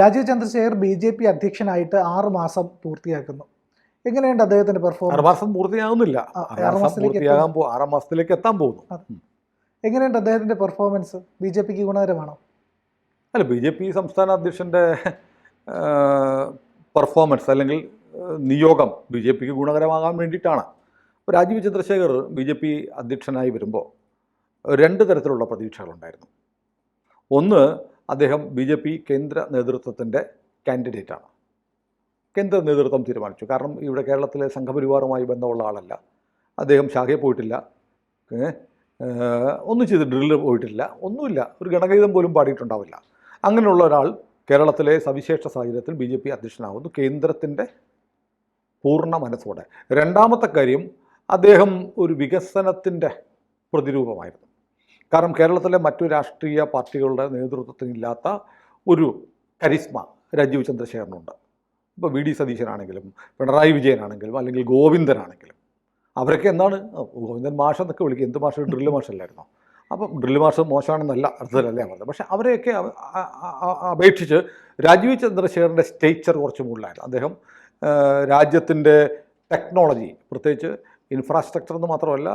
Rajeev Chandrasekhar BJP. അധ്യക്ഷനായിട്ട് 6 മാസം പൂർത്തിയാക്കുന്നു. എങ്ങനെയുണ്ട് അദ്ദേഹത്തിന്റെ 6 പെർഫോമൻസ്? മാസം പൂർത്തിയാകുന്നില്ല, 6 മാസത്തിലേക്ക് എത്താൻ പോകുന്നു. എങ്ങനെയുണ്ട് അദ്ദേഹത്തിന്റെ പെർഫോമൻസ്? ബി.ജെ.പിക്ക് ഗുണകരമാണോ? അല്ല, ബി.ജെ.പി. സംസ്ഥാന അധ്യക്ഷൻ്റെ പെർഫോമൻസ് അല്ലെങ്കിൽ നിയോഗം ബി.ജെ.പിക്ക് ഗുണകരമാകാൻ വേണ്ടിയിട്ടാണ്. ഇപ്പോൾ രാജീവ് ചന്ദ്രശേഖർ ബി.ജെ.പി. അധ്യക്ഷനായി വരുമ്പോൾ 2 തരത്തിലുള്ള പ്രതീക്ഷകളുണ്ടായിരുന്നു. ഒന്ന്, അദ്ദേഹം ബി.ജെ.പി. കേന്ദ്ര നേതൃത്വത്തിൻ്റെ കാൻഡിഡേറ്റാണ്. കേന്ദ്ര നേതൃത്വം തീരുമാനിച്ചു. കാരണം ഇവിടെ കേരളത്തിലെ സംഘപരിവാറുമായി ബന്ധമുള്ള ആളല്ല. അദ്ദേഹം ശാഖയിൽ പോയിട്ടില്ല, ഒന്നും ചെയ്ത് ഡ്രില്ല് പോയിട്ടില്ല, ഒന്നുമില്ല, ഒരു ഗണഗീതം പോലും പാടിയിട്ടുണ്ടാവില്ല. അങ്ങനെയുള്ള ഒരാൾ കേരളത്തിലെ സവിശേഷ സാഹചര്യത്തിൽ ബി.ജെ.പി. അധ്യക്ഷനാകുന്നു കേന്ദ്രത്തിൻ്റെ പൂർണ്ണ മനസ്സോടെ. രണ്ടാമത്തെ കാര്യം, അദ്ദേഹം ഒരു വികസനത്തിൻ്റെ പ്രതിരൂപമായിരുന്നു. കാരണം കേരളത്തിലെ മറ്റു രാഷ്ട്രീയ പാർട്ടികളുടെ നേതൃത്വത്തിനില്ലാത്ത ഒരു കരിസ്മ രാജീവ് ചന്ദ്രശേഖരനുണ്ട്. ഇപ്പോൾ വി.ഡി. സതീശനാണെങ്കിലും പിണറായി വിജയനാണെങ്കിലും അല്ലെങ്കിൽ ഗോവിന്ദനാണെങ്കിലും അവരൊക്കെ എന്താണ് ഗോവിന്ദൻ മാഷ് എന്നൊക്കെ വിളിക്കുക. എന്ത് മാഷ്? ഡ്രില്ല് മാഷല്ലായിരുന്നോ? അപ്പം ഡ്രില്ല് മാഷ് മോശമാണെന്നല്ല അർത്ഥത്തിലല്ലേ പറഞ്ഞത്. പക്ഷേ അവരെയൊക്കെ അപേക്ഷിച്ച് രാജീവ് ചന്ദ്രശേഖരൻ്റെ സ്റ്റേച്ചർ കുറച്ച് മുകളിലായിരുന്നു. അദ്ദേഹം രാജ്യത്തിൻ്റെ ടെക്നോളജി, പ്രത്യേകിച്ച് ഇൻഫ്രാസ്ട്രക്ചർ എന്ന് മാത്രമല്ല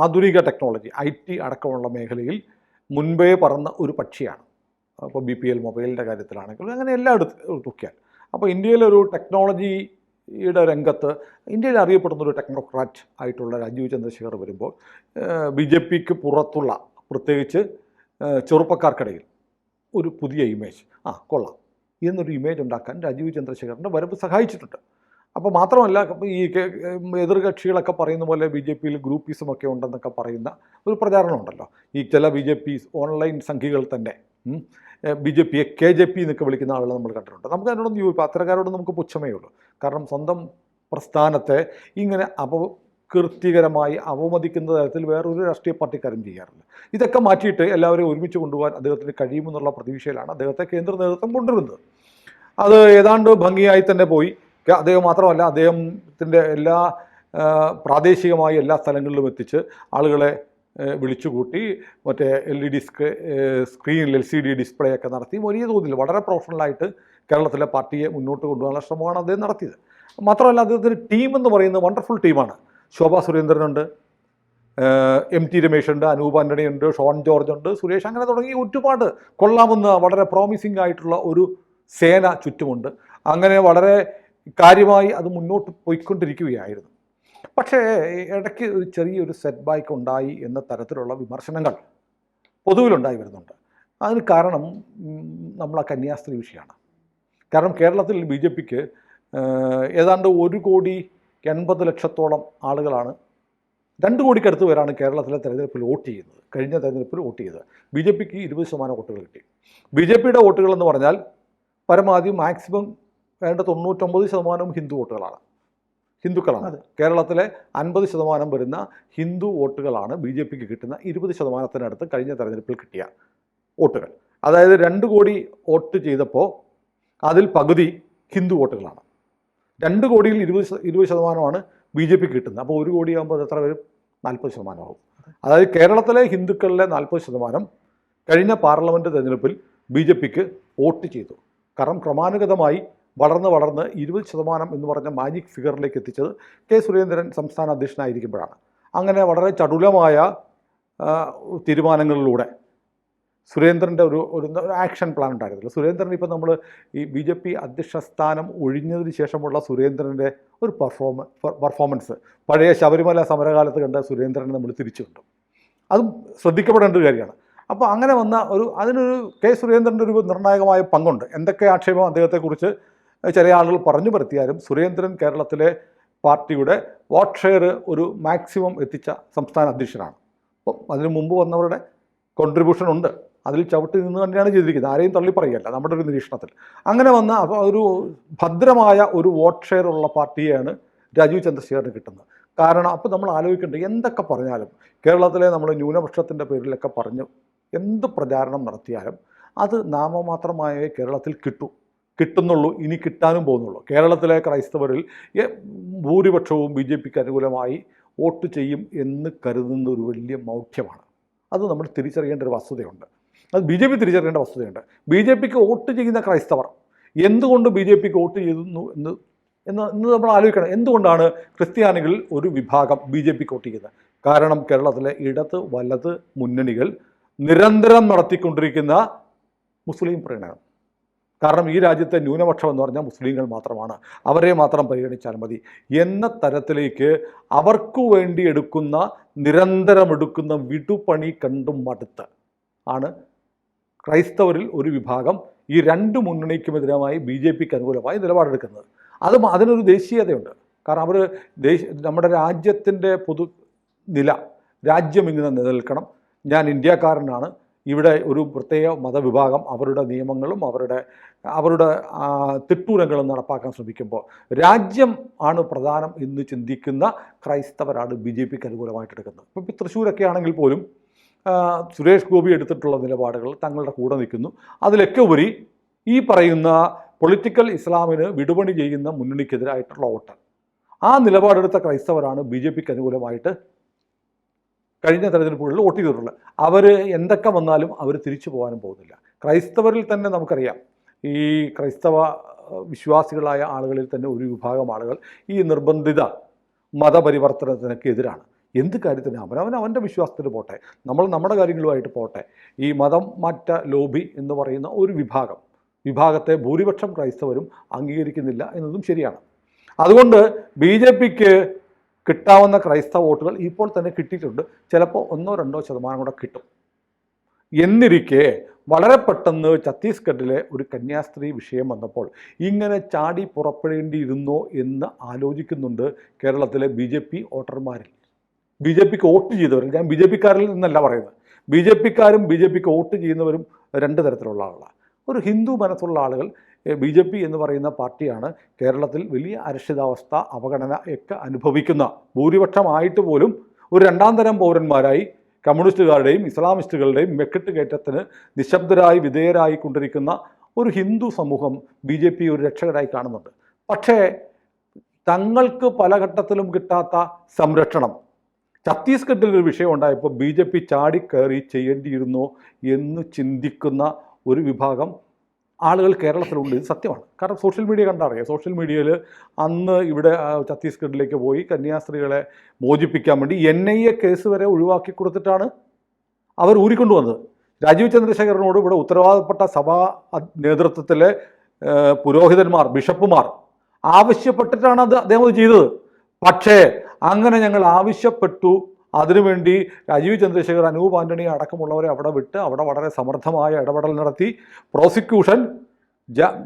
ആധുനിക ടെക്നോളജി, IT അടക്കമുള്ള മേഖലയിൽ മുൻപേ പറന്ന ഒരു പക്ഷിയാണ്. അപ്പോൾ BPL മൊബൈലിൻ്റെ കാര്യത്തിലാണെങ്കിലും അങ്ങനെ എല്ലായിടത്തും നോക്കിയാൽ. അപ്പോൾ ഇന്ത്യയിലൊരു ടെക്നോളജിയുടെ രംഗത്ത് ഇന്ത്യയിൽ അറിയപ്പെടുന്ന ഒരു ടെക്നോക്രാറ്റ് ആയിട്ടുള്ള രാജീവ് ചന്ദ്രശേഖർ വരുമ്പോൾ ബി.ജെ.പിക്ക് പുറത്തുള്ള പ്രത്യേകിച്ച് ചെറുപ്പക്കാർക്കിടയിൽ ഒരു പുതിയ ഇമേജ്, കൊള്ളാം എന്നൊരു ഇമേജ് ഉണ്ടാക്കാൻ രാജീവ് ചന്ദ്രശേഖറിൻ്റെ വരവ് സഹായിച്ചിട്ടുണ്ട്. അപ്പോൾ മാത്രമല്ല, ഈ എതിർകക്ഷികളൊക്കെ പറയുന്ന പോലെ ബി.ജെ.പിയിൽ ഗ്രൂപ്പീസുമൊക്കെ ഉണ്ടെന്നൊക്കെ പറയുന്ന ഒരു പ്രചാരണം ഉണ്ടല്ലോ. ഈ ചില ബി.ജെ.പി. ഓൺലൈൻ സംഘികൾ തന്നെ ബി.ജെ.പിയെ KJP എന്നൊക്കെ വിളിക്കുന്ന ആളുകൾ നമ്മൾ കണ്ടിട്ടുണ്ട്. നമുക്ക് അതിനോടൊന്നും യോജിപ്പ്, അത്തരക്കാരോട് നമുക്ക് പുച്ഛമേ ഉള്ളൂ. കാരണം സ്വന്തം പ്രസ്ഥാനത്തെ ഇങ്ങനെ അപകീർത്തികരമായി അവമതിക്കുന്ന തരത്തിൽ വേറൊരു രാഷ്ട്രീയ പാർട്ടിക്കാരും ചെയ്യാറില്ല. ഇതൊക്കെ മാറ്റിയിട്ട് എല്ലാവരെയും ഒരുമിച്ച് കൊണ്ടുപോകാൻ അദ്ദേഹത്തിന് കഴിയുമെന്നുള്ള പ്രതീക്ഷയിലാണ് അദ്ദേഹത്തെ കേന്ദ്ര നേതൃത്വം കൊണ്ടുവരുന്നത്. അത് ഏതാണ്ട് ഭംഗിയായി തന്നെ പോയി. അദ്ദേഹം മാത്രമല്ല, അദ്ദേഹത്തിൻ്റെ പ്രാദേശികമായി എല്ലാ സ്ഥലങ്ങളിലും എത്തിച്ച് ആളുകളെ വിളിച്ചുകൂട്ടി മറ്റേ LED സ്ക്രീനിൽ LCD ഡിസ്പ്ലേ ഒക്കെ നടത്തി വലിയ തോതിൽ വളരെ പ്രൊഫഷണലായിട്ട് കേരളത്തിലെ പാർട്ടിയെ മുന്നോട്ട് കൊണ്ടുപോകാനുള്ള ശ്രമമാണ് അദ്ദേഹം നടത്തിയത്. മാത്രമല്ല, അദ്ദേഹത്തിൻ്റെ ടീം എന്ന് പറയുന്നത് വണ്ടർഫുൾ ടീമാണ്. ശോഭാ സുരേന്ദ്രനുണ്ട്, MT രമേശുണ്ട്, അനൂപ് ആൻ്റണിയുണ്ട്, ഷോൺ ജോർജ് ഉണ്ട്, സുരേഷ്, അങ്ങനെ തുടങ്ങി ഒരുപാട് കൊള്ളാമെന്ന് വളരെ പ്രോമിസിംഗ് ആയിട്ടുള്ള ഒരു സേന ചുറ്റുമുണ്ട്. അങ്ങനെ വളരെ കാര്യമായി അത് മുന്നോട്ട് പോയിക്കൊണ്ടിരിക്കുകയായിരുന്നു. പക്ഷേ ഇടയ്ക്ക് ഒരു ചെറിയൊരു സെറ്റ് ബാക്ക് ഉണ്ടായി എന്ന തരത്തിലുള്ള വിമർശനങ്ങൾ പൊതുവിലുണ്ടായി വരുന്നുണ്ട്. അതിന് കാരണം നമ്മളെ കന്യാസ്ത്രീ വിഷയമാണ്. കാരണം കേരളത്തിൽ ബി.ജെ.പിക്ക് ഏതാണ്ട് 1,80,00,000 ആളുകളാണ്, 2 കോടിക്കടുത്ത് പേരാണ് കേരളത്തിലെ തെരഞ്ഞെടുപ്പിൽ വോട്ട് ചെയ്യുന്നത്. കഴിഞ്ഞ തെരഞ്ഞെടുപ്പിൽ വോട്ട് ചെയ്തത് ബി.ജെ.പിക്ക് 20% വോട്ടുകൾ കിട്ടി. ബി.ജെ.പിയുടെ വോട്ടുകൾ എന്ന് പറഞ്ഞാൽ പരമാവധി മാക്സിമം വേണ്ട 99% ഹിന്ദുക്കളാണ്. കേരളത്തിലെ 50% വരുന്ന ഹിന്ദു വോട്ടുകളാണ് ബി.ജെ.പിക്ക് കിട്ടുന്ന 20%-നടുത്ത് കഴിഞ്ഞ തെരഞ്ഞെടുപ്പിൽ കിട്ടിയ വോട്ടുകൾ. അതായത് 2 കോടി വോട്ട് ചെയ്തപ്പോൾ അതിൽ പകുതി ഹിന്ദു വോട്ടുകളാണ്. 2 കോടിയിൽ 20% ബി.ജെ.പിക്ക് കിട്ടുന്നത്. അപ്പോൾ 1 കോടിയാകുമ്പോൾ എത്ര വരും? 40% ആകും. അതായത് കേരളത്തിലെ ഹിന്ദുക്കളിലെ 40% കഴിഞ്ഞ പാർലമെൻറ്റ് തെരഞ്ഞെടുപ്പിൽ ബി.ജെ.പിക്ക് വോട്ട് ചെയ്തു. കാരണം ക്രമാനുഗതമായി വളർന്ന് 20% എന്ന് പറഞ്ഞ മാജിക് ഫിഗറിലേക്ക് എത്തിച്ചത് കെ. സുരേന്ദ്രൻ സംസ്ഥാന അധ്യക്ഷനായിരിക്കുമ്പോഴാണ്. അങ്ങനെ വളരെ ചടുലമായ തീരുമാനങ്ങളിലൂടെ സുരേന്ദ്രൻ്റെ ഒരു ആക്ഷൻ പ്ലാൻ ഉണ്ടായിരുന്നില്ല. സുരേന്ദ്രൻ ഇപ്പോൾ നമ്മൾ ഈ ബി.ജെ.പി. അധ്യക്ഷ സ്ഥാനം ഒഴിഞ്ഞതിന് ശേഷമുള്ള സുരേന്ദ്രൻ്റെ ഒരു പെർഫോമൻസ് പഴയ ശബരിമല സമരകാലത്ത് കണ്ട സുരേന്ദ്രനെ നമ്മൾ തിരിച്ചു കണ്ടു. അതും ശ്രദ്ധിക്കപ്പെടേണ്ട ഒരു കാര്യമാണ്. അപ്പോൾ അങ്ങനെ വന്ന അതിനൊരു കെ. സുരേന്ദ്രൻ്റെ ഒരു നിർണായകമായ പങ്കുണ്ട്. എന്തൊക്കെ ആക്ഷേപം അദ്ദേഹത്തെക്കുറിച്ച് ചില ആളുകൾ പറഞ്ഞു പരത്തിയാലും സുരേന്ദ്രൻ കേരളത്തിലെ പാർട്ടിയുടെ വോട്ട് ഷെയർ ഒരു മാക്സിമം എത്തിച്ച സംസ്ഥാന അധ്യക്ഷനാണ്. അപ്പോൾ അതിനു മുമ്പ് വന്നവരുടെ കോൺട്രിബ്യൂഷൻ ഉണ്ട്, അതിൽ ചവിട്ടി നിന്ന് തന്നെയാണ് ചെയ്തിരിക്കുന്നത്. ആരെയും തള്ളി പറയുകയല്ല, നമ്മുടെ ഒരു നിരീക്ഷണത്തിൽ. അങ്ങനെ വന്ന ഒരു ഭദ്രമായ ഒരു വോട്ട് ഷെയർ ഉള്ള പാർട്ടിയെയാണ് രാജീവ് ചന്ദ്രശേഖറിന് കിട്ടുന്നത്. കാരണം അപ്പോൾ നമ്മൾ ആലോചിക്കേണ്ടത്, എന്തൊക്കെ പറഞ്ഞാലും കേരളത്തിലെ നമ്മൾ ന്യൂനപക്ഷത്തിൻ്റെ പേരിലൊക്കെ പറഞ്ഞ് എന്ത് പ്രചാരണം നടത്തിയാലും അത് നാമമാത്രമായേ കേരളത്തിൽ കിട്ടുന്നുള്ളൂ, ഇനി കിട്ടാനും പോകുന്നുള്ളൂ. കേരളത്തിലെ ക്രൈസ്തവരിൽ ഭൂരിപക്ഷവും ബി.ജെ.പിക്ക് അനുകൂലമായി വോട്ട് ചെയ്യും എന്ന് കരുതുന്ന ഒരു വലിയ മൗഢ്യമാണ്. അത് നമ്മൾ തിരിച്ചറിയേണ്ട ഒരു വസ്തുതയുണ്ട്. അത് ബി.ജെ.പി. തിരിച്ചറിയേണ്ട വസ്തുതയുണ്ട്. ബി.ജെ.പിക്ക് വോട്ട് ചെയ്യുന്ന ക്രൈസ്തവർ എന്തുകൊണ്ട് BJPക്ക് വോട്ട് ചെയ്തു എന്ന് നമ്മൾ ആലോചിക്കണം. എന്തുകൊണ്ടാണ് ക്രിസ്ത്യാനികളിൽ ഒരു വിഭാഗം BJPക്ക് വോട്ട് ചെയ്യുന്നത്? കാരണം കേരളത്തിലെ ഇടത് വലത് മുന്നണികൾ നിരന്തരം നടത്തിക്കൊണ്ടിരിക്കുന്ന മുസ്ലിം പ്രീണനം. കാരണം ഈ രാജ്യത്തെ ന്യൂനപക്ഷം എന്ന് പറഞ്ഞാൽ മുസ്ലിങ്ങൾ മാത്രമാണ്, അവരെ മാത്രം പരിഗണിച്ചാൽ മതി എന്ന തരത്തിലേക്ക് അവർക്കു വേണ്ടി നിരന്തരം എടുക്കുന്ന വിടുപണി കണ്ടും മടുത്ത് ആണ് ക്രൈസ്തവരിൽ ഒരു വിഭാഗം ഈ രണ്ട് മുന്നണിക്കുമെതിരായി BJPക്ക് അനുകൂലമായി നിലപാടെടുക്കുന്നത്. അതിനൊരു ദേശീയതയുണ്ട്. കാരണം അവർ നമ്മുടെ രാജ്യത്തിൻ്റെ പൊതു നില, രാജ്യം ഇങ്ങനെ നിലനിൽക്കണം, ഞാൻ ഇന്ത്യക്കാരനാണ്, ഇവിടെ ഒരു പ്രത്യേക മതവിഭാഗം അവരുടെ നിയമങ്ങളും അവരുടെ തിട്ടൂരങ്ങളും നടപ്പാക്കാൻ ശ്രമിക്കുമ്പോൾ രാജ്യം ആണ് പ്രധാനം എന്ന് ചിന്തിക്കുന്ന ക്രൈസ്തവരാണ് BJPക്ക് അനുകൂലമായിട്ടെടുക്കുന്നത്. ഇപ്പോൾ തൃശ്ശൂരൊക്കെ ആണെങ്കിൽ പോലും സുരേഷ് ഗോപി എടുത്തിട്ടുള്ള നിലപാടുകൾ തങ്ങളുടെ കൂടെ നിൽക്കുന്നു. അതിലൊക്കെ ഉപരി ഈ പറയുന്ന പൊളിറ്റിക്കൽ ഇസ്ലാമിന് വിടുപണി ചെയ്യുന്ന മുന്നണിക്കെതിരായിട്ടുള്ള വോട്ട്, ആ നിലപാടെടുത്ത ക്രൈസ്തവരാണ് BJPക്ക് അനുകൂലമായിട്ട് കഴിഞ്ഞ തെരഞ്ഞെടുപ്പുകളിൽ വോട്ട് ചെയ്തിട്ടുള്ളത്. അവർ എന്തൊക്കെ വന്നാലും അവർ തിരിച്ചു പോകാനും പോകുന്നില്ല. ക്രൈസ്തവരിൽ തന്നെ നമുക്കറിയാം, ഈ ക്രൈസ്തവ വിശ്വാസികളായ ആളുകളിൽ തന്നെ ഒരു വിഭാഗം ആളുകൾ ഈ നിർബന്ധിത മതപരിവർത്തനത്തിനൊക്കെ എതിരാണ്. എന്ത് കാര്യത്തിന് അവൻ്റെ വിശ്വാസത്തിന് പോട്ടെ, നമ്മൾ നമ്മുടെ കാര്യങ്ങളുമായിട്ട് പോട്ടെ. ഈ മതം മാറ്റ ലോബി എന്ന് പറയുന്ന ഒരു വിഭാഗത്തെ ഭൂരിപക്ഷം ക്രൈസ്തവരും അംഗീകരിക്കുന്നില്ല എന്നതും ശരിയാണ്. അതുകൊണ്ട് BJPക്ക് കിട്ടാവുന്ന ക്രൈസ്തവ വോട്ടുകൾ ഇപ്പോൾ തന്നെ കിട്ടിയിട്ടുണ്ട്. ചിലപ്പോൾ 1-2% കൂടെ കിട്ടും. എന്നിരിക്കെ വളരെ പെട്ടെന്ന് ഛത്തീസ്ഗഡിലെ ഒരു കന്യാസ്ത്രീ വിഷയം വന്നപ്പോൾ ഇങ്ങനെ ചാടി പുറപ്പെടേണ്ടിയിരുന്നോ എന്ന് ആലോചിക്കുന്നുണ്ട് കേരളത്തിലെ BJP വോട്ടർമാരിൽ. BJPക്ക് വോട്ട് ചെയ്തവരിൽ, ഞാൻ BJPക്കാരിൽ നിന്നല്ല പറയുന്നത്, BJPക്കാരും BJPക്ക് വോട്ട് ചെയ്യുന്നവരും രണ്ട് തരത്തിലുള്ള ആളുകളാണ്. ഒരു ഹിന്ദു മനസ്സുള്ള ആളുകൾ BJP എന്ന് പറയുന്ന പാർട്ടിയാണ് കേരളത്തിൽ വലിയ അരക്ഷിതാവസ്ഥ, അവഗണന ഒക്കെ അനുഭവിക്കുന്ന, ഭൂരിപക്ഷമായിട്ട് പോലും ഒരു രണ്ടാം തരം പൗരന്മാരായി കമ്മ്യൂണിസ്റ്റുകാരുടെയും ഇസ്ലാമിസ്റ്റുകളുടെയും മെക്കിട്ട് കയറ്റത്തിന് നിശബ്ദരായി വിധേയരായി കൊണ്ടിരിക്കുന്ന ഒരു ഹിന്ദു സമൂഹം BJP ഒരു രക്ഷകരായി കാണുന്നുണ്ട്. പക്ഷേ തങ്ങൾക്ക് പല ഘട്ടത്തിലും കിട്ടാത്ത സംരക്ഷണം ഛത്തീസ്ഗഡിൽ ഒരു വിഷയം ഉണ്ടായപ്പോൾ BJP ചാടിക്കയറി ചെയ്യേണ്ടിയിരുന്നോ എന്ന് ചിന്തിക്കുന്ന ഒരു വിഭാഗം ആളുകൾ കേരളത്തിലുണ്ട്. ഇത് സത്യമാണ്. കാരണം സോഷ്യൽ മീഡിയ കണ്ടറിയാം. സോഷ്യൽ മീഡിയയിൽ അന്ന് ഇവിടെ ഛത്തീസ്ഗഡിലേക്ക് പോയി കന്യാസ്ത്രീകളെ മോചിപ്പിക്കാൻ വേണ്ടി NIA കേസ് വരെ ഒഴിവാക്കി കൊടുത്തിട്ടാണ് അവർ ഊരിക്കൊണ്ടുവന്നത്. രാജീവ് ചന്ദ്രശേഖരനോട് ഇവിടെ ഉത്തരവാദപ്പെട്ട സഭാ നേതൃത്വത്തിലെ പുരോഹിതന്മാർ, ബിഷപ്പുമാർ ആവശ്യപ്പെട്ടിട്ടാണ് അദ്ദേഹം അത് ചെയ്തത്. പക്ഷേ അങ്ങനെ ഞങ്ങൾ ആവശ്യപ്പെട്ടു, അതിനുവേണ്ടി രാജീവ് ചന്ദ്രശേഖർ, അനൂപ് ആന്റണി അടക്കമുള്ളവരെ അവിടെ വിട്ട് അവിടെ വളരെ സമർത്ഥമായ ഇടപെടൽ നടത്തി. പ്രോസിക്യൂഷൻ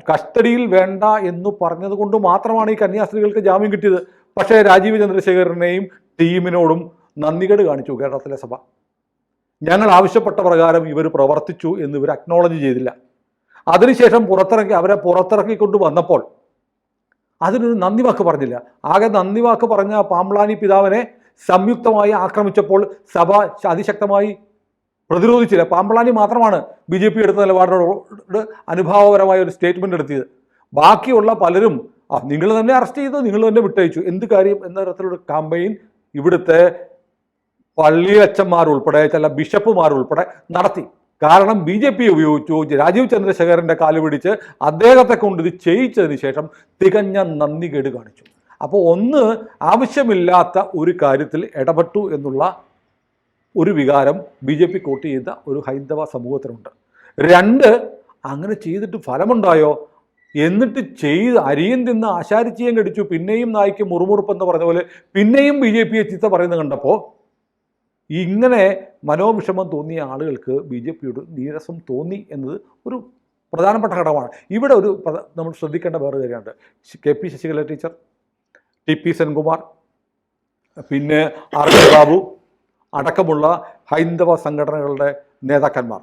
കസ്റ്റഡിയിൽ വേണ്ട എന്ന് പറഞ്ഞതുകൊണ്ട് മാത്രമാണ് ഈ കന്യാസ്ത്രീകൾക്ക് ജാമ്യം കിട്ടിയത്. പക്ഷേ രാജീവ് ചന്ദ്രശേഖരനെയും ടീമിനോടും നന്ദികേട് കാണിച്ചു കേരളത്തിലെ സഭ. ഞങ്ങൾ ആവശ്യപ്പെട്ട പ്രകാരം ഇവർ പ്രവർത്തിച്ചു എന്ന് ഇവർ അക്നോളജ് ചെയ്തില്ല. അതിനുശേഷം അവരെ പുറത്തിറക്കിക്കൊണ്ട് വന്നപ്പോൾ അതിനൊരു നന്ദി വാക്ക് പറഞ്ഞില്ല. ആകെ നന്ദി വാക്ക് പറഞ്ഞ പാംപ്ലാനി പിതാവിനെ സംയുക്തമായി ആക്രമിച്ചപ്പോൾ സഭ അതിശക്തമായി പ്രതിരോധിച്ചില്ല. പാംപ്ലാനി മാത്രമാണ് BJP എടുത്ത നിലപാടിനോട് അനുഭാവപരമായ ഒരു സ്റ്റേറ്റ്മെൻറ്റ് എടുത്തത്. ബാക്കിയുള്ള പലരും നിങ്ങൾ തന്നെ അറസ്റ്റ് ചെയ്തു, നിങ്ങൾ തന്നെ വിട്ടയച്ചു, എന്ത് കാര്യം എന്ന തരത്തിലുള്ള കാമ്പയിൻ ഇവിടുത്തെ പള്ളിയച്ചന്മാരുൾപ്പെടെ ചില ബിഷപ്പുമാരുൾപ്പെടെ നടത്തി. കാരണം BJP ഉപയോഗിച്ചു രാജീവ് ചന്ദ്രശേഖരൻ്റെ കാല് പിടിച്ച് അദ്ദേഹത്തെ കൊണ്ട് ഇത് ചെയ്യിച്ചതിന് ശേഷം തികഞ്ഞ നന്ദികേട് കാണിച്ചു. അപ്പോൾ ഒന്ന്, ആവശ്യമില്ലാത്ത ഒരു കാര്യത്തിൽ ഇടപെട്ടു എന്നുള്ള ഒരു വികാരം BJP വോട്ട് ചെയ്ത ഒരു ഹൈന്ദവ സമൂഹത്തിനുണ്ട്. രണ്ട്, അങ്ങനെ ചെയ്തിട്ട് ഫലമുണ്ടായോ? എന്നിട്ട് അരിയും തിന്ന് ആശാരിച്ചിയും കടിച്ചു, പിന്നെയും നായ്ക്ക് മുറുമുറുപ്പെന്ന് പറഞ്ഞ പോലെ പിന്നെയും BJPയെ ചീത്ത പറയുന്നത് കണ്ടപ്പോൾ ഇങ്ങനെ മനോവിഷമം തോന്നിയ ആളുകൾക്ക് BJPയോട് നീരസം തോന്നി എന്നത് ഒരു പ്രധാനപ്പെട്ട ഘടകമാണ്. ഇവിടെ നമ്മൾ ശ്രദ്ധിക്കേണ്ട വേറെ കാര്യമുണ്ട്. KP Sasikala teacher, TP Senkumar, പിന്നെ RK ബാബു അടക്കമുള്ള ഹൈന്ദവ സംഘടനകളുടെ നേതാക്കന്മാർ,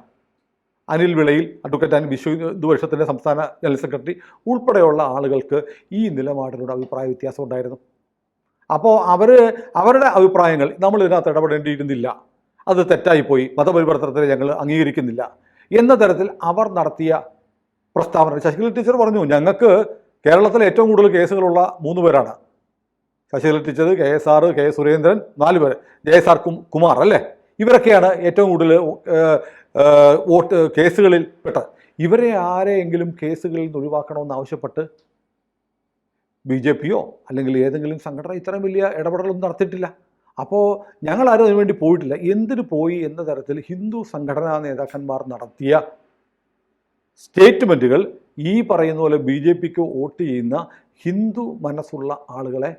അനിൽ വിളയിൽ, അഡ്വക്കേറ്റ് അനിൽ, വിശ്വ ഹിന്ദു പരിഷത്തിൻ്റെ സംസ്ഥാന ജനറൽ സെക്രട്ടറി ഉൾപ്പെടെയുള്ള ആളുകൾക്ക് ഈ നിലപാടിനോട് അഭിപ്രായ വ്യത്യാസം ഉണ്ടായിരുന്നു. അപ്പോൾ അവരുടെ അഭിപ്രായങ്ങൾ നമ്മൾ ഇതിനകത്ത് ഇടപെടേണ്ടിയിരുന്നില്ല, അത് തെറ്റായിപ്പോയി, മതപരിവർത്തനത്തെ ഞങ്ങൾ അംഗീകരിക്കുന്നില്ല എന്ന തരത്തിൽ അവർ നടത്തിയ പ്രസ്താവന. ശശികല ടീച്ചർ പറഞ്ഞു, ഞങ്ങൾക്ക് കേരളത്തിലെ ഏറ്റവും കൂടുതൽ കേസുകളുള്ള 3 പേരാണ്. Sasikala teacher, KSR, K Surendran, 4 പേര്, JSR കുമാർ അല്ലേ, ഇവരൊക്കെയാണ് ഏറ്റവും കൂടുതൽ കേസുകളിൽ പെട്ടത്. ഇവരെ ആരെയെങ്കിലും കേസുകളിൽ നിന്ന് ഒഴിവാക്കണമെന്ന് ആവശ്യപ്പെട്ട് BJP-യോ അല്ലെങ്കിൽ ഏതെങ്കിലും സംഘടന ഇത്രയും വലിയ ഇടപെടലൊന്നും നടത്തിയിട്ടില്ല. അപ്പോൾ ഞങ്ങളാരും അതിനുവേണ്ടി പോയിട്ടില്ല. എന്തിനു പോയി എന്ന തരത്തിൽ ഹിന്ദു സംഘടനാ നേതാക്കന്മാർ നടത്തിയ സ്റ്റേറ്റ്മെൻറ്റുകൾ ഈ പറയുന്ന പോലെ BJP-ക്ക് വോട്ട് ചെയ്യുന്ന ഹിന്ദു മനസ്സുള്ള ആളുകളെ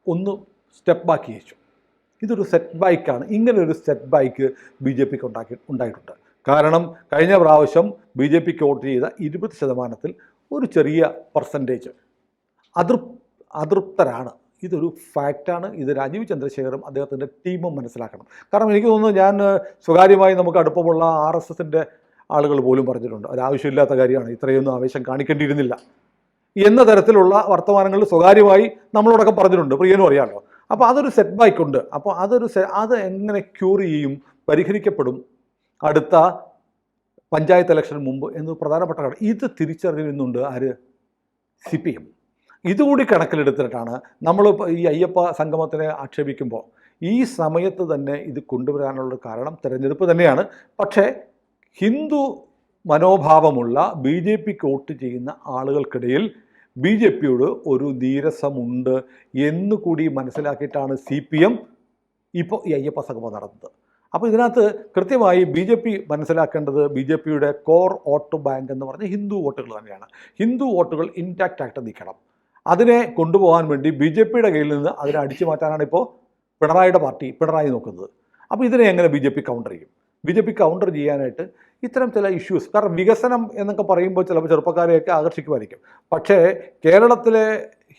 ഒന്ന് സ്റ്റെപ്പ് ബാക്ക് ചെയ്യിച്ചു. ഇതൊരു സെറ്റ് ബാക്കാണ്. ഇങ്ങനൊരു സെറ്റ് ബാക്ക് BJP-ക്ക് ഉണ്ടായിട്ടുണ്ട്. കാരണം കഴിഞ്ഞ പ്രാവശ്യം BJP-ക്ക് വോട്ട് ചെയ്ത 20% ഒരു ചെറിയ പെർസെൻറ്റേജ് അതൃപ്തരാണ്. ഇതൊരു ഫാക്റ്റാണ്. ഇത് രാജീവ് ചന്ദ്രശേഖറും അദ്ദേഹത്തിൻ്റെ ടീമും മനസ്സിലാക്കണം. കാരണം എനിക്ക് തോന്നുന്നു, ഞാൻ സ്വകാര്യമായി നമുക്ക് അടുപ്പമുള്ള RSSൻ്റെ ആളുകൾ പോലും പറഞ്ഞിട്ടുണ്ട്, ഒരാവശ്യമില്ലാത്ത കാര്യമാണ്, ഇത്രയൊന്നും ആവേശം കാണിക്കേണ്ടിയിരുന്നില്ല എന്ന തരത്തിലുള്ള വർത്തമാനങ്ങൾ സ്വകാര്യമായി നമ്മളോടൊക്കെ പറഞ്ഞിട്ടുണ്ട്. പ്രിയനും അറിയാമല്ലോ. അപ്പോൾ അതൊരു സെറ്റ് ബാക്ക് ഉണ്ട്. അപ്പോൾ അത് എങ്ങനെ ക്യൂർ ചെയ്യും, പരിഹരിക്കപ്പെടും അടുത്ത പഞ്ചായത്ത് ഇലക്ഷന് മുമ്പ് എന്ന് പ്രധാനപ്പെട്ട കാര്യം. ഇത് തിരിച്ചറിയുന്നുണ്ട് ആര്? CPM. ഇതുകൂടി കണക്കിലെടുത്തിട്ടാണ് നമ്മൾ ഈ അയ്യപ്പ സംഗമത്തിനെ ആക്ഷേപിക്കുമ്പോൾ ഈ സമയത്ത് തന്നെ ഇത് കൊണ്ടുവരാനുള്ള കാരണം തെരഞ്ഞെടുപ്പ് തന്നെയാണ്. പക്ഷേ ഹിന്ദു മനോഭാവമുള്ള BJP-ക്ക് വോട്ട് ചെയ്യുന്ന ആളുകൾക്കിടയിൽ BJP-യോട് ഒരു നീരസമുണ്ട് എന്നുകൂടി മനസ്സിലാക്കിയിട്ടാണ് CPM ഇപ്പോൾ ഈ അയ്യപ്പ സംഗമം നടത്തുന്നത്. അപ്പോൾ ഇതിനകത്ത് കൃത്യമായി BJP മനസ്സിലാക്കേണ്ടത് BJP-യുടെ കോർ വോട്ട് ബാങ്ക് എന്ന് പറഞ്ഞ ഹിന്ദു വോട്ടുകൾ തന്നെയാണ്. ഹിന്ദു വോട്ടുകൾ ഇൻടാക്റ്റ് ആയിട്ട് നിൽക്കണം. അതിനെ കൊണ്ടുപോകാൻ വേണ്ടി BJP-യുടെ കയ്യിൽ നിന്ന് അതിനെ അടിച്ചു മാറ്റാനാണ് ഇപ്പോൾ പിണറായി നോക്കുന്നത്. അപ്പോൾ ഇതിനെ എങ്ങനെ BJP കൗണ്ടർ ചെയ്യും? BJP കൗണ്ടർ ചെയ്യാനായിട്ട് ഇത്തരം ചില ഇഷ്യൂസ്, കാരണം വികസനം എന്നൊക്കെ പറയുമ്പോൾ ചിലപ്പോൾ ചെറുപ്പക്കാരെയൊക്കെ ആകർഷിക്കുമായിരിക്കും. പക്ഷേ കേരളത്തിലെ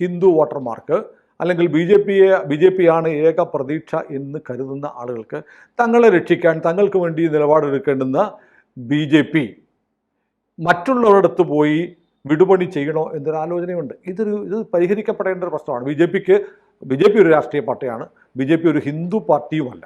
ഹിന്ദു വോട്ടർമാർക്ക് അല്ലെങ്കിൽ BJP ആണ് ഏക പ്രതീക്ഷ എന്ന് കരുതുന്ന ആളുകൾക്ക് തങ്ങളെ രക്ഷിക്കാൻ തങ്ങൾക്ക് വേണ്ടി നിലപാടെടുക്കേണ്ടുന്ന BJP മറ്റുള്ളവരടുത്ത് പോയി വിടുപണി ചെയ്യണോ എന്നൊരു ആലോചനയുണ്ട്. ഇത് പരിഹരിക്കപ്പെടേണ്ട ഒരു പ്രശ്നമാണ്. BJP ഒരു രാഷ്ട്രീയ പാർട്ടിയാണ്. BJP ഒരു ഹിന്ദു പാർട്ടിയുമല്ല.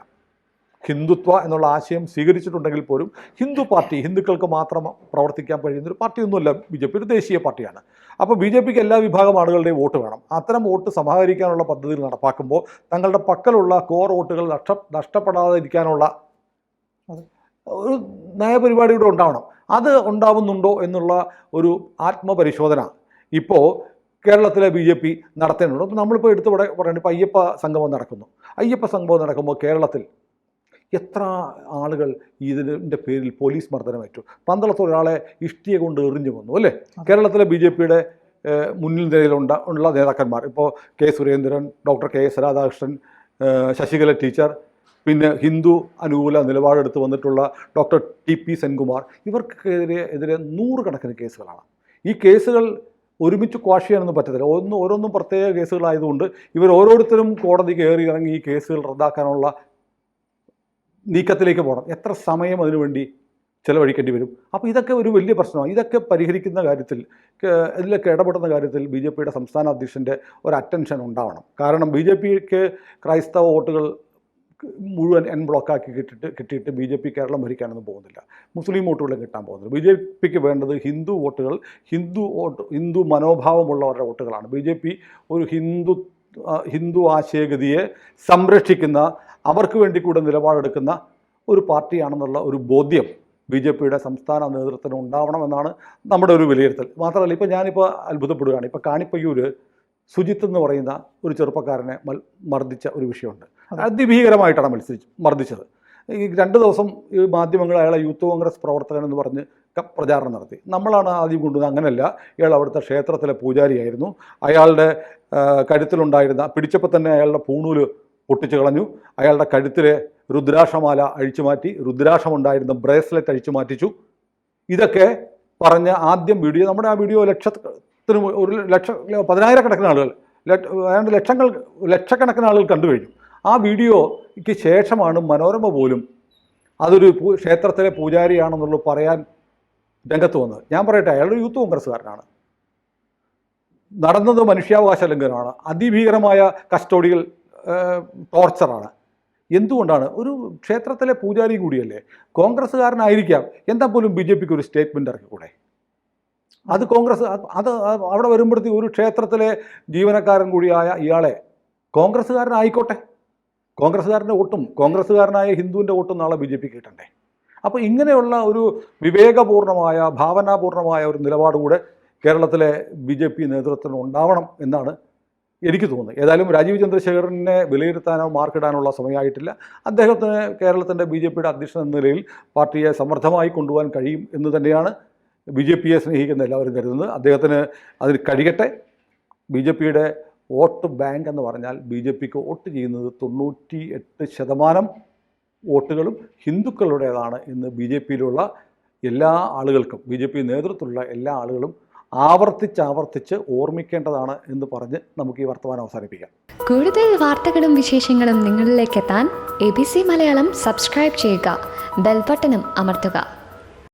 ഹിന്ദുത്വ എന്നുള്ള ആശയം സ്വീകരിച്ചിട്ടുണ്ടെങ്കിൽ പോലും ഹിന്ദു പാർട്ടി, ഹിന്ദുക്കൾക്ക് മാത്രം പ്രവർത്തിക്കാൻ കഴിയുന്നൊരു പാർട്ടിയൊന്നുമല്ല BJP. ഒരു ദേശീയ പാർട്ടിയാണ്. അപ്പോൾ BJPക്ക് എല്ലാ വിഭാഗം ആളുകളുടെയും വോട്ട് വേണം. അത്തരം വോട്ട് സമാഹരിക്കാനുള്ള പദ്ധതികൾ നടപ്പാക്കുമ്പോൾ തങ്ങളുടെ പക്കലുള്ള കോർ വോട്ടുകൾ നഷ്ടപ്പെടാതിരിക്കാനുള്ള ഒരു നയപരിപാടിയുടെ ഉണ്ടാവണം. അത് ഉണ്ടാവുന്നുണ്ടോ എന്നുള്ള ഒരു ആത്മപരിശോധന ഇപ്പോൾ കേരളത്തിലെ BJP നടത്തേണ്ടതുണ്ട്. അപ്പോൾ നമ്മളിപ്പോൾ എടുത്ത് പറയുന്നത് ഇപ്പോൾ അയ്യപ്പ സംഗമം നടക്കുമ്പോൾ കേരളത്തിൽ എത്ര ആളുകൾ ഇതിൻ്റെ പേരിൽ പോലീസ് മർദ്ദനമേറ്റു. പന്തളത്ത് ഒരാളെ ഇഷ്ടിക കൊണ്ട് എറിഞ്ഞു കൊന്നു അല്ലേ? കേരളത്തിലെ BJPയുടെ മുന്നിൽ നിരയിലുള്ള നേതാക്കന്മാർ ഇപ്പോൾ K. Surendran, doctor KS Radhakrishnan, Sasikala teacher, പിന്നെ ഹിന്ദു അനുകൂല നിലപാടെടുത്ത് വന്നിട്ടുള്ള ഡോക്ടർ TP സെൻകുമാർ, ഇവർക്കെതിരെ 100 കണക്കിന് കേസുകളാണ്. ഈ കേസുകൾ ഒരുമിച്ച് ക്വാഷ് ചെയ്യാനൊന്നും പറ്റത്തില്ല. ഓരോന്നും പ്രത്യേക കേസുകളായതുകൊണ്ട് ഇവർ ഓരോരുത്തരും കോടതി കയറി ഇറങ്ങി ഈ കേസുകൾ റദ്ദാക്കാനുള്ള നീക്കത്തിലേക്ക് പോകണം. എത്ര സമയം അതിനുവേണ്ടി ചിലവഴിക്കേണ്ടി വരും? അപ്പോൾ ഇതൊക്കെ ഒരു വലിയ പ്രശ്നമാണ്. ഇതൊക്കെ പരിഹരിക്കുന്ന കാര്യത്തിൽ, ഇതിലൊക്കെ ഇടപെടുന്ന കാര്യത്തിൽ BJPയുടെ സംസ്ഥാന അധ്യക്ഷൻ്റെ ഒരു അറ്റൻഷൻ ഉണ്ടാവണം. കാരണം BJPക്ക് ക്രൈസ്തവ വോട്ടുകൾ മുഴുവൻ ബ്ലോക്കാക്കി കിട്ടിയിട്ട് BJP കേരളം ഭരിക്കാനൊന്നും പോകുന്നില്ല. മുസ്ലിം വോട്ടുകളും കിട്ടാൻ പോകുന്നില്ല. BJPക്ക് വേണ്ടത് ഹിന്ദു വോട്ടുകൾ, ഹിന്ദു മനോഭാവമുള്ളവരുടെ വോട്ടുകളാണ്. BJP ഒരു ഹിന്ദു ആശയഗതിയെ സംരക്ഷിക്കുന്ന, അവർക്ക് വേണ്ടി കൂടെ നിലപാടെടുക്കുന്ന ഒരു പാർട്ടിയാണെന്നുള്ള ഒരു ബോധ്യം BJPയുടെ സംസ്ഥാന നേതൃത്വത്തിന് ഉണ്ടാവണമെന്നാണ് നമ്മുടെ ഒരു വിലയിരുത്തൽ. മാത്രമല്ല, ഇപ്പോൾ ഞാനിപ്പോൾ അത്ഭുതപ്പെടുകയാണ്. ഇപ്പോൾ കാണിപ്പയ്യൂർ സുജിത്ത് എന്ന് പറയുന്ന ഒരു ചെറുപ്പക്കാരനെ മർദ്ദിച്ച ഒരു വിഷയമുണ്ട്. അതിഭീകരമായിട്ടാണ് മർദ്ദിച്ചത്. ഈ 2 ദിവസം ഈ മാധ്യമങ്ങൾ അയാളെ യൂത്ത് കോൺഗ്രസ് പ്രവർത്തകൻ എന്ന് പറഞ്ഞ് പ്രചാരണം നടത്തി. നമ്മളാണ് ആദ്യം കൊണ്ടുവന്നത്. അങ്ങനെയല്ല, ഇയാൾ അവിടുത്തെ ക്ഷേത്രത്തിലെ പൂജാരിയായിരുന്നു. അയാളുടെ കഴുത്തിലുണ്ടായിരുന്ന, പിടിച്ചപ്പോൾ തന്നെ അയാളുടെ പൂണൂല് പൊട്ടിച്ചു കളഞ്ഞു. അയാളുടെ കഴുത്തിലെ രുദ്രാക്ഷമാല അഴിച്ചു മാറ്റി, രുദ്രാക്ഷമുണ്ടായിരുന്ന ബ്രേസ്ലെറ്റ് അഴിച്ചു മാറ്റിച്ചു. ഇതൊക്കെ പറഞ്ഞ ആദ്യം വീഡിയോ, നമ്മുടെ ആ വീഡിയോ പതിനായിരക്കണക്കിന് ആളുകൾ, ലക്ഷക്കണക്കിന് ആളുകൾ കണ്ടു കഴിഞ്ഞു. ആ വീഡിയോയ്ക്ക് ശേഷമാണ് മനോരമ പോലും അതൊരു ക്ഷേത്രത്തിലെ പൂജാരിയാണെന്നുള്ളത് പറയാൻ രംഗത്ത് വന്നത്. ഞാൻ പറയട്ടെ, അയാളൊരു യൂത്ത് കോൺഗ്രസ്സുകാരനാണ്. നടന്നത് മനുഷ്യാവകാശ ലംഘനമാണ്, അതിഭീകരമായ കസ്റ്റോഡിയൽ ടോർച്ചറാണ്. എന്തുകൊണ്ടാണ്? ഒരു ക്ഷേത്രത്തിലെ പൂജാരി കൂടിയല്ലേ, കോൺഗ്രസ്സുകാരനായിരിക്കാം. എന്താ പോലും BJPക്ക് ഒരു സ്റ്റേറ്റ്മെൻറ്റ് ഇറക്കിക്കൂടെ? അത് കോൺഗ്രസ് അവിടെ വരുമ്പോഴത്തേക്ക് ഒരു ക്ഷേത്രത്തിലെ ജീവനക്കാരൻ കൂടിയായ ഇയാളെ കോൺഗ്രസ്സുകാരനായിക്കോട്ടെ, കോൺഗ്രസ്സുകാരൻ്റെ വോട്ടും കോൺഗ്രസ്സുകാരനായ ഹിന്ദുവിൻ്റെ വോട്ടും നാളെ BJPക്ക് കിട്ടണ്ടേ? അപ്പോൾ ഇങ്ങനെയുള്ള ഒരു വിവേകപൂർണമായ ഭാവനാപൂർണമായ ഒരു നിലപാട് കൂടെ കേരളത്തിലെ BJP നേതൃത്വത്തിന് ഉണ്ടാവണം എന്നാണ് എനിക്ക് തോന്നുന്നത്. ഏതായാലും രാജീവ് ചന്ദ്രശേഖരനെ വിലയിരുത്താനോ മാർക്കിടാനുള്ള സമയമായിട്ടില്ല. അദ്ദേഹത്തിന് കേരളത്തിൻ്റെ BJPയുടെ അധ്യക്ഷൻ എന്ന നിലയിൽ പാർട്ടിയെ സമർത്ഥമായി കൊണ്ടുപോകാൻ കഴിയും എന്ന് തന്നെയാണ് BJPയെ സ്നേഹിക്കുന്ന എല്ലാവരും കരുതുന്നത്. അദ്ദേഹത്തിന് അതിന് കഴിയട്ടെ. BJPയുടെ വോട്ട് ബാങ്ക് എന്ന് പറഞ്ഞാൽ BJPക്ക് വോട്ട് ചെയ്യുന്നത് 98% വോട്ടുകളും ഹിന്ദുക്കളുടേതാണ് എന്ന് BJPയിലുള്ള എല്ലാ ആളുകൾക്കും, BJP നേതൃത്വത്തിലുള്ള എല്ലാ ആളുകളും ആവർത്തിച്ച് ഓർമ്മിക്കേണ്ടതാണ് എന്ന് പറഞ്ഞ് നമുക്ക് ഈ വർത്തമാനം അവസാനിപ്പിക്കാം. കൂടുതൽ വാർത്തകളും വിശേഷങ്ങളും നിങ്ങളിലേക്ക് എത്താൻ ABC മലയാളം സബ്സ്ക്രൈബ് ചെയ്യുക, ബെൽ ബട്ടണും അമർത്തുക.